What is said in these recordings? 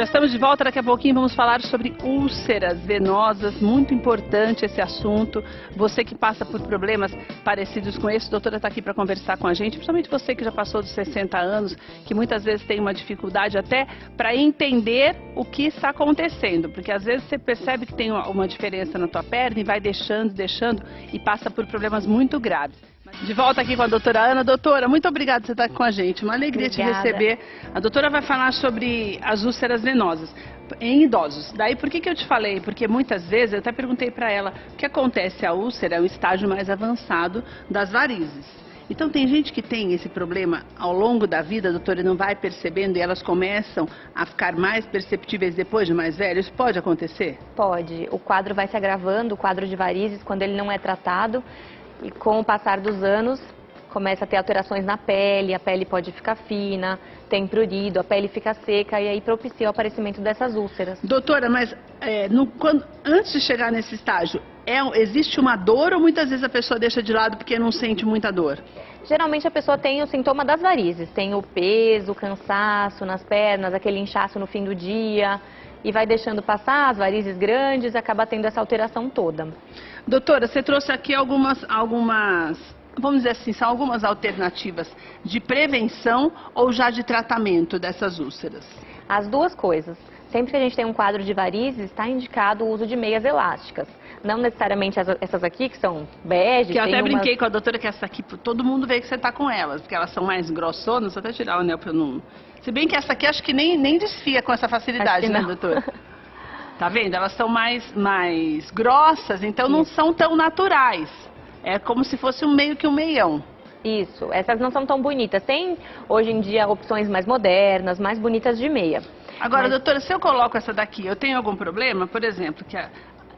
Já estamos de volta, daqui a pouquinho vamos falar sobre úlceras venosas, muito importante esse assunto. Você que passa por problemas parecidos com esse, a doutora está aqui para conversar com a gente, principalmente você que já passou dos 60 anos, que muitas vezes tem uma dificuldade até para entender o que está acontecendo, porque às vezes você percebe que tem uma diferença na tua perna e vai deixando e passa por problemas muito graves. De volta aqui com a doutora Ana. Doutora, muito obrigada por você estar aqui com a gente. Uma alegria te receber. A doutora vai falar sobre as úlceras venosas em idosos. Daí, por que eu te falei? Porque muitas vezes, eu até perguntei para ela, o que acontece? A úlcera é o estágio mais avançado das varizes. Então, tem gente que tem esse problema ao longo da vida, doutora, e não vai percebendo, e elas começam a ficar mais perceptíveis depois de mais velhos. Isso pode acontecer? Pode. O quadro vai se agravando, o quadro de varizes, quando ele não é tratado. E com o passar dos anos, começa a ter alterações na pele, a pele pode ficar fina, tem prurido, a pele fica seca e aí propicia o aparecimento dessas úlceras. Doutora, mas antes de chegar nesse estágio, existe uma dor ou muitas vezes a pessoa deixa de lado porque não sente muita dor? Geralmente a pessoa tem o sintoma das varizes, tem o peso, o cansaço nas pernas, aquele inchaço no fim do dia e vai deixando passar as varizes grandes e acaba tendo essa alteração toda. Doutora, você trouxe aqui algumas, vamos dizer assim, são algumas alternativas de prevenção ou já de tratamento dessas úlceras? As duas coisas. Sempre que a gente tem um quadro de varizes, está indicado o uso de meias elásticas. Não necessariamente essas aqui, que são bege. Que eu até brinquei com a doutora que essa aqui, todo mundo vê que você está com elas, porque elas são mais grossonas, vou até tirar o anel para não... Se bem que essa aqui acho que nem desfia com essa facilidade, né, doutora? Tá vendo? Elas são mais grossas, então não são tão naturais. É como se fosse meio que um meião. Isso, essas não são tão bonitas. Tem, hoje em dia, opções mais modernas, mais bonitas de meia. Agora, doutora, se eu coloco essa daqui, eu tenho algum problema? Por exemplo,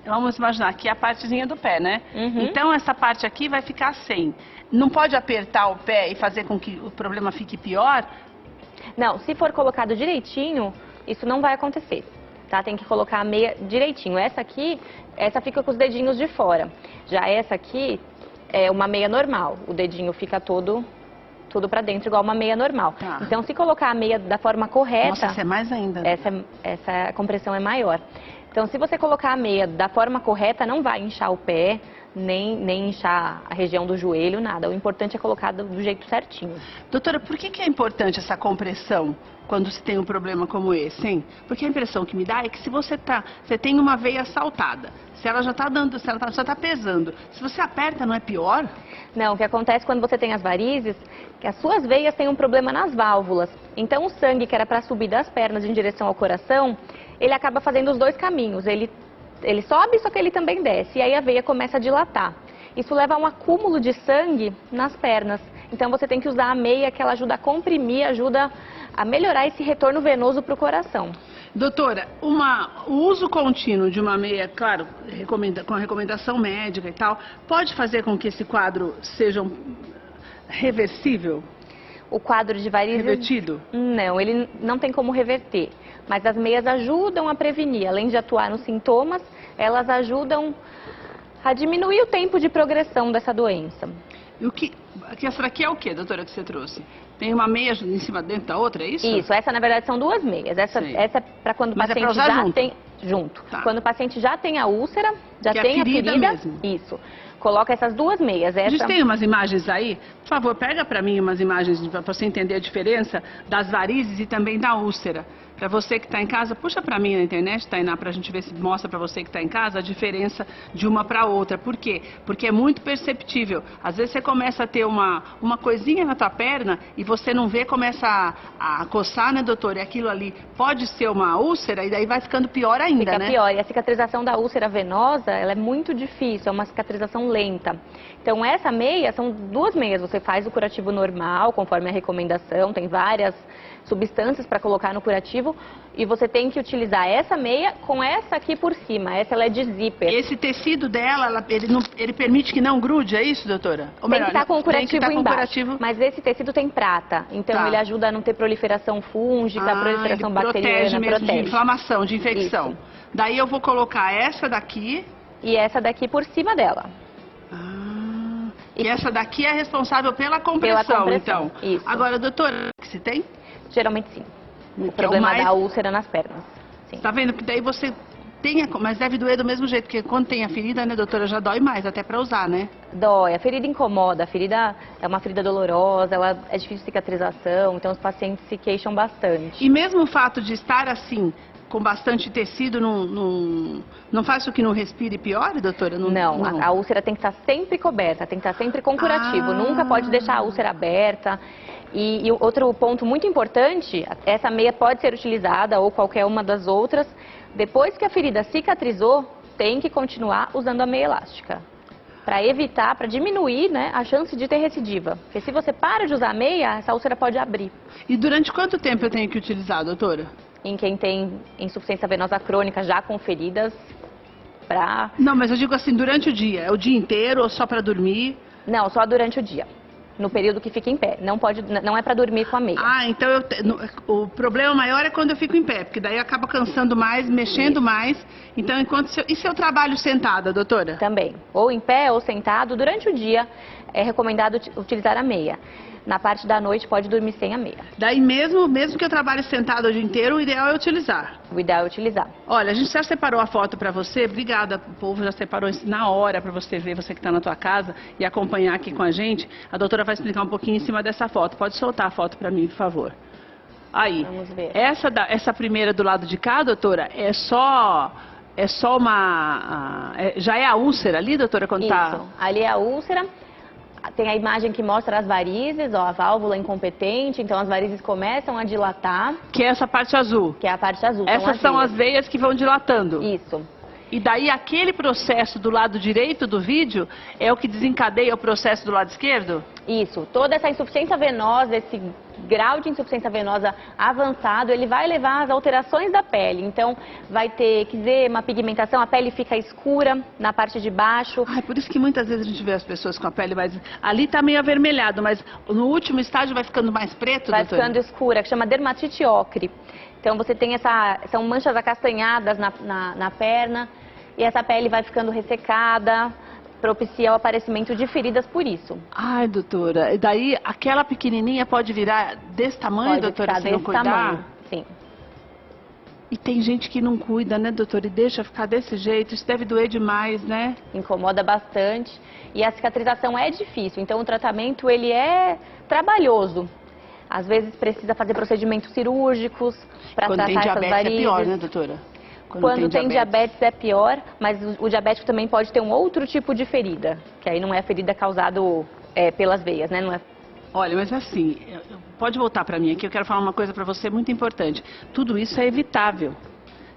vamos imaginar que é a partezinha do pé, né? Uhum. Então, essa parte aqui vai ficar sem. Não pode apertar o pé e fazer com que o problema fique pior? Não, se for colocado direitinho, isso não vai acontecer. Tá? Tem que colocar a meia direitinho. Essa aqui, essa fica com os dedinhos de fora. Já essa aqui é uma meia normal. O dedinho fica todo para dentro, igual uma meia normal. Tá. Então, se colocar a meia da forma correta... Nossa, essa é mais ainda. Essa compressão é maior. Então, se você colocar a meia da forma correta, não vai inchar o pé, nem inchar a região do joelho, nada. O importante é colocar do jeito certinho. Doutora, por que é importante essa compressão quando se tem um problema como esse, hein? Porque a impressão que me dá é que se você tem uma veia saltada, se ela já está dando, se ela já está pesando, se você aperta, não é pior? Não, o que acontece quando você tem as varizes, que as suas veias têm um problema nas válvulas. Então, o sangue que era para subir das pernas em direção ao coração, ele acaba fazendo os dois caminhos. Ele sobe, só que ele também desce, e aí a veia começa a dilatar. Isso leva a um acúmulo de sangue nas pernas. Então, você tem que usar a meia, que ela ajuda a comprimir, ajuda a melhorar esse retorno venoso para o coração. Doutora, o uso contínuo de uma meia, claro, com a recomendação médica e tal, pode fazer com que esse quadro seja reversível? O quadro de varizes... Revertido? Não, ele não tem como reverter. Mas as meias ajudam a prevenir. Além de atuar nos sintomas, elas ajudam a diminuir o tempo de progressão dessa doença. E essa daqui é o que, doutora, que você trouxe? Tem uma meia em cima dentro da outra, é isso? Isso, essa na verdade são duas meias. Essa é para quando o paciente já tem... Junto. Tá. Quando o paciente já tem a úlcera, já tem a ferida mesmo. Isso. Coloca essas duas meias. A gente tem umas imagens aí? Por favor, pega para mim umas imagens para você entender a diferença das varizes e também da úlcera. Para você que está em casa, puxa para mim na internet, Tainá, para a gente ver se mostra para você que está em casa a diferença de uma para outra. Por quê? Porque é muito perceptível. Às vezes você começa a ter uma coisinha na tua perna e você não vê, começa a coçar, né, doutor? E aquilo ali pode ser uma úlcera e daí vai ficando pior ainda, né? Fica pior. E a cicatrização da úlcera venosa, ela é muito difícil, é uma cicatrização lenta. Então, essa meia, são duas meias. Você faz o curativo normal, conforme a recomendação, tem várias substâncias para colocar no curativo e você tem que utilizar essa meia com essa aqui por cima. Essa ela é de zíper. Esse tecido dela, ele permite que não grude, é isso, doutora? Ou melhor, tem que estar com o curativo embaixo. Mas esse tecido tem prata, então ele ajuda a não ter proliferação fúngica, proliferação bacteriana, protege de inflamação, de infecção. Isso. Daí eu vou colocar essa daqui e essa daqui por cima dela. E essa daqui é responsável pela compressão, então. Isso. Agora, doutora, que se tem? Geralmente sim. o problema da úlcera nas pernas. Sim. Tá vendo? Que daí você mas deve doer do mesmo jeito, porque quando tem a ferida, né, doutora, já dói mais, até pra usar, né? Dói, a ferida incomoda, a ferida é uma ferida dolorosa, ela é difícil de cicatrização, então os pacientes se queixam bastante. E mesmo o fato de estar assim, com bastante tecido, não faz com que não respire pior, doutora? Não. A úlcera tem que estar sempre coberta, tem que estar sempre com curativo, nunca pode deixar a úlcera aberta. E outro ponto muito importante, essa meia pode ser utilizada ou qualquer uma das outras, depois que a ferida cicatrizou, tem que continuar usando a meia elástica. Para evitar, para diminuir, né, a chance de ter recidiva. Porque se você para de usar a meia, essa úlcera pode abrir. E durante quanto tempo eu tenho que utilizar, doutora? Em quem tem insuficiência venosa crônica já com feridas, para... Não, mas eu digo assim, durante o dia. É o dia inteiro ou só para dormir? Não, só durante o dia. No período que fica em pé. Não é para dormir com a meia. Ah, então o problema maior é quando eu fico em pé, porque daí acaba cansando mais, mexendo mais. Então, e se eu trabalho sentada, doutora? Também. Ou em pé ou sentado, durante o dia é recomendado utilizar a meia. Na parte da noite pode dormir sem a meia. Daí mesmo que eu trabalhe sentada o dia inteiro, o ideal é utilizar. O ideal é utilizar. Olha, a gente já separou a foto para você. Obrigada, o povo já separou isso na hora para você ver, você que está na tua casa e acompanhar aqui com a gente. A doutora vai explicar um pouquinho em cima dessa foto. Pode soltar a foto para mim, por favor. Aí. Vamos ver. Essa primeira do lado de cá, doutora, é só uma... já é a úlcera ali, doutora, quando tá... Isso, ali é a úlcera. Tem a imagem que mostra as varizes, ó, a válvula incompetente, então as varizes começam a dilatar. Que é essa parte azul. Que é a parte azul. Essas são as veias que vão dilatando. Isso. E daí aquele processo do lado direito do vídeo é o que desencadeia o processo do lado esquerdo? Isso. Toda essa insuficiência venosa, esse grau de insuficiência venosa avançado, ele vai levar às alterações da pele. Então, vai ter eczema, pigmentação, a pele fica escura na parte de baixo. Ai, por isso que muitas vezes a gente vê as pessoas com a pele mais... Ali tá meio avermelhado, mas no último estágio vai ficando mais preto, vai doutora? Ficando escura, que chama dermatite ocre. Então, você tem são manchas acastanhadas na perna e essa pele vai ficando ressecada, propicia o aparecimento de feridas por isso. Ai, doutora, e daí aquela pequenininha pode virar desse tamanho, doutora, se não cuidar? Tamanho, sim. E tem gente que não cuida, né, doutora, e deixa ficar desse jeito, isso deve doer demais, né? Incomoda bastante e a cicatrização é difícil, então o tratamento ele é trabalhoso. Às vezes precisa fazer procedimentos cirúrgicos para tratar essas varizes. Quando tem diabetes é pior, né, doutora? Quando tem diabetes é pior, mas o diabético também pode ter um outro tipo de ferida, que aí não é ferida causada pelas veias, né? Não é... Olha, mas assim, pode voltar para mim aqui, eu quero falar uma coisa para você muito importante. Tudo isso é evitável.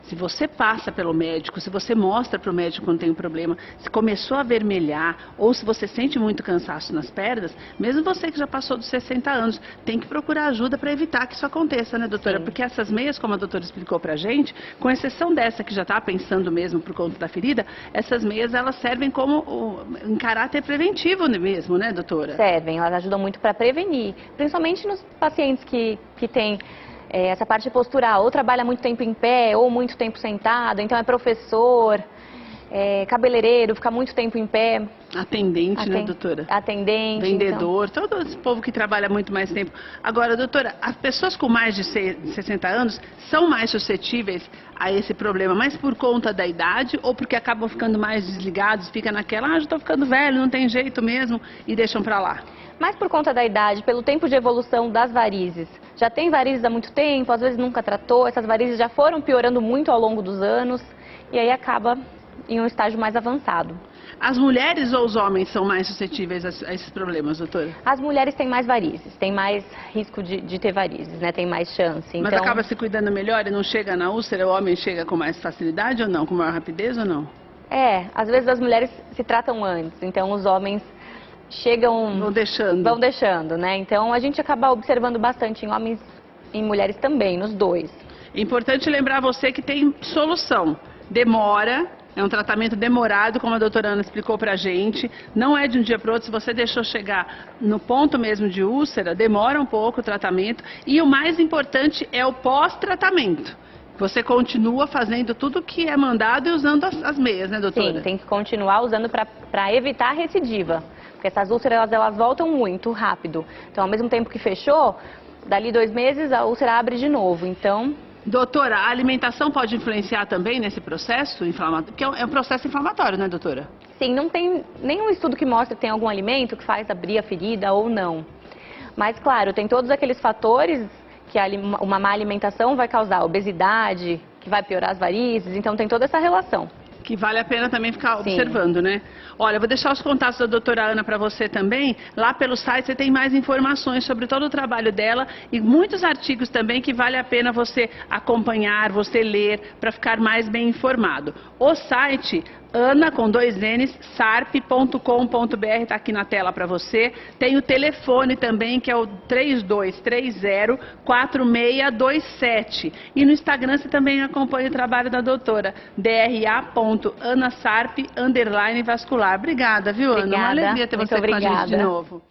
Se você passa pelo médico, se você mostra para o médico quando tem um problema, se começou a vermelhar, ou se você sente muito cansaço nas pernas, mesmo você que já passou dos 60 anos, tem que procurar ajuda para evitar que isso aconteça, né, doutora? Sim. Porque essas meias, como a doutora explicou pra gente, com exceção dessa que já está pensando mesmo por conta da ferida, essas meias elas servem como em caráter preventivo mesmo, né, doutora? Servem, elas ajudam muito para prevenir, principalmente nos pacientes que têm essa parte postural, ou trabalha muito tempo em pé, ou muito tempo sentado, então é professor, cabeleireiro, fica muito tempo em pé. Atendente, né, doutora? Atendente. Vendedor, então... todo esse povo que trabalha muito mais tempo. Agora, doutora, as pessoas com mais de 60 anos são mais suscetíveis a esse problema, mas por conta da idade ou porque acabam ficando mais desligados, fica naquela, já estou ficando velho, não tem jeito mesmo, e deixam pra lá? Mas por conta da idade, pelo tempo de evolução das varizes. Já tem varizes há muito tempo, às vezes nunca tratou, essas varizes já foram piorando muito ao longo dos anos e aí acaba em um estágio mais avançado. As mulheres ou os homens são mais suscetíveis a esses problemas, doutora? As mulheres têm mais varizes, têm mais risco de ter varizes, né? Tem mais chance. Mas então... acaba se cuidando melhor e não chega na úlcera, o homem chega com mais facilidade ou não? Com maior rapidez ou não? Às vezes as mulheres se tratam antes, então os homens vão deixando, né? Então a gente acaba observando bastante em homens e em mulheres também, nos dois. É importante lembrar você que tem solução. Demora, é um tratamento demorado, como a doutora Ana explicou pra gente. Não é de um dia para o outro, se você deixou chegar no ponto mesmo de úlcera, demora um pouco o tratamento. E o mais importante é o pós-tratamento. Você continua fazendo tudo que é mandado e usando as meias, né, doutora? Sim, tem que continuar usando para evitar a recidiva. Porque essas úlceras, elas voltam muito rápido. Então, ao mesmo tempo que fechou, dali 2 meses a úlcera abre de novo, então... Doutora, a alimentação pode influenciar também nesse processo inflamatório? Porque é um processo inflamatório, né, doutora? Sim, não tem nenhum estudo que mostre que tem algum alimento que faz abrir a ferida ou não. Mas, claro, tem todos aqueles fatores que uma má alimentação vai causar obesidade, que vai piorar as varizes, então tem toda essa relação. Que vale a pena também ficar Sim. observando, né? Olha, eu vou deixar os contatos da doutora Ana para você também. Lá pelo site você tem mais informações sobre todo o trabalho dela e muitos artigos também que vale a pena você acompanhar, você ler, para ficar mais bem informado. O site... Ana, com 2 N's, sarp.com.br, está aqui na tela para você. Tem o telefone também, que é o 3230-4627. E no Instagram você também acompanha o trabalho da doutora, dra.anasarp_vascular. Obrigada, viu, Ana? Uma alegria ter você com a gente de novo.